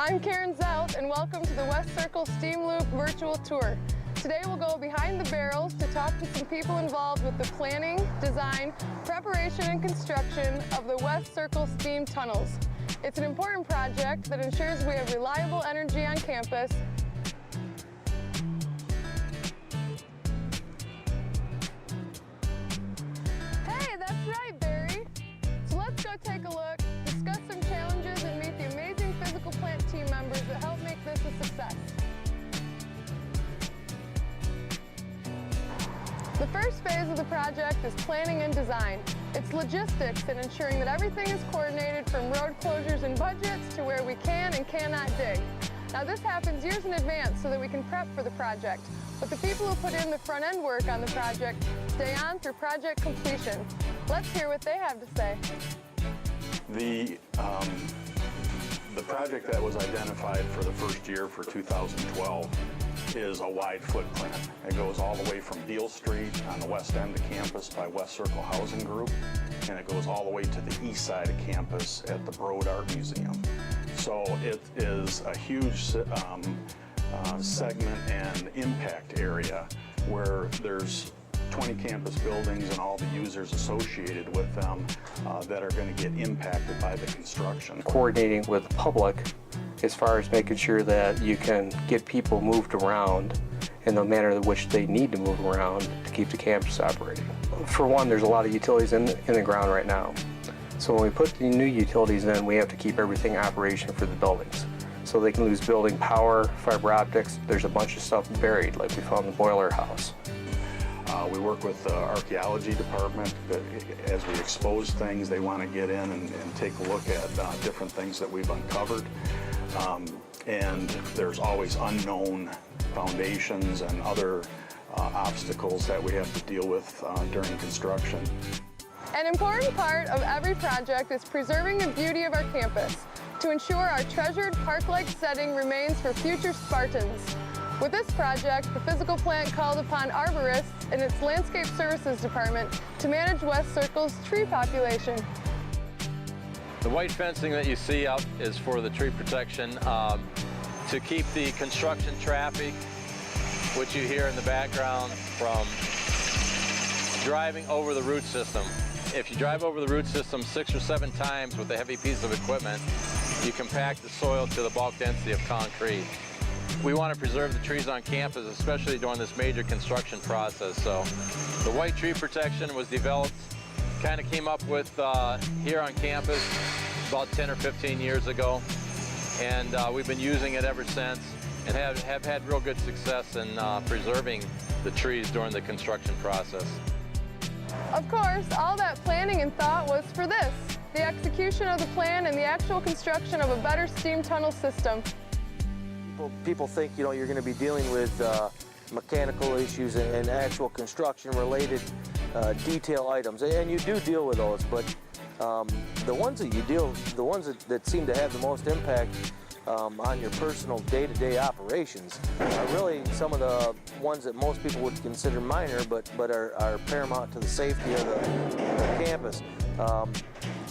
I'm Karen Zelt, and welcome to the West Circle Steam Loop virtual tour. Today we'll go behind the barrels to talk to some people involved with the planning, design, preparation, and construction of the West Circle steam tunnels. It's an important project that ensures we have reliable energy on campus. Hey, that's right, Barry. So let's go take a look, discuss some challenges, and meet the amazing physical plant team members that help make this a success. The first phase of the project is planning and design. It's logistics and ensuring that everything is coordinated from road closures and budgets to where we can and cannot dig. Now this happens years in advance so that we can prep for the project, but the people who put in the front end work on the project stay on through project completion. Let's hear what they have to say. The project that was identified for the first year for 2012 is a wide footprint. It goes all the way from Beale Street on the west end of campus by West Circle Housing Group, and it goes all the way to the east side of campus at the Broad Art Museum. So it is a huge segment and impact area where there's 20 campus buildings and all the users associated with them that are going to get impacted by the construction. Coordinating with the public as far as making sure that you can get people moved around in the manner in which they need to move around to keep the campus operating. For one, there's a lot of utilities in the ground right now. So when we put the new utilities in, we have to keep everything operational for the buildings. So they can lose building power, fiber optics, there's a bunch of stuff buried, like we found the boiler house. We work with the Archeology Department. As we expose things, they want to get in and take a look at different things that we've uncovered. And there's always unknown foundations and other obstacles that we have to deal with during construction. An important part of every project is preserving the beauty of our campus to ensure our treasured park-like setting remains for future Spartans. With this project, the physical plant called upon arborists in its Landscape Services Department to manage West Circle's tree population. The white fencing that you see up is for the tree protection to keep the construction traffic, which you hear in the background, from driving over the root system. If you drive over the root system 6 or 7 times with a heavy piece of equipment, you compact the soil to the bulk density of concrete. We want to preserve the trees on campus, especially during this major construction process. So the white tree protection was developed, kind of came up with here on campus about 10 or 15 years ago. And we've been using it ever since and have had real good success in preserving the trees during the construction process. Of course, all that planning and thought was for this, the execution of the plan and the actual construction of a better steam tunnel system. People think, you know, you're going to be dealing with mechanical issues and actual construction-related detail items, and you do deal with those. But the ones that seem to have the most impact on your personal day-to-day operations are really some of the ones that most people would consider minor, but are paramount to the safety of the campus.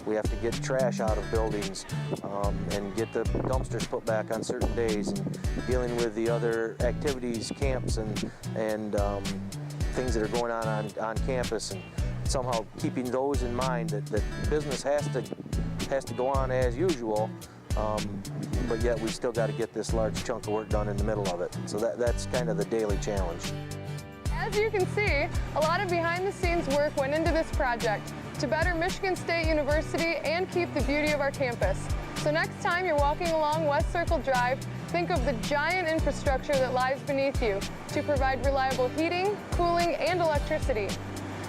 We have to get trash out of buildings and get the dumpsters put back on certain days, and dealing with the other activities, camps, and things that are going on campus, and somehow keeping those in mind that business has to go on as usual, but yet we still got to get this large chunk of work done in the middle of it. So that's kind of the daily challenge. As you can see, a lot of behind-the-scenes work went into this project to better Michigan State University and keep the beauty of our campus. So next time you're walking along West Circle Drive, think of the giant infrastructure that lies beneath you to provide reliable heating, cooling, and electricity.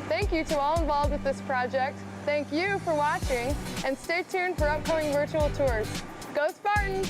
Thank you to all involved with this project. Thank you for watching, and stay tuned for upcoming virtual tours. Go Spartans!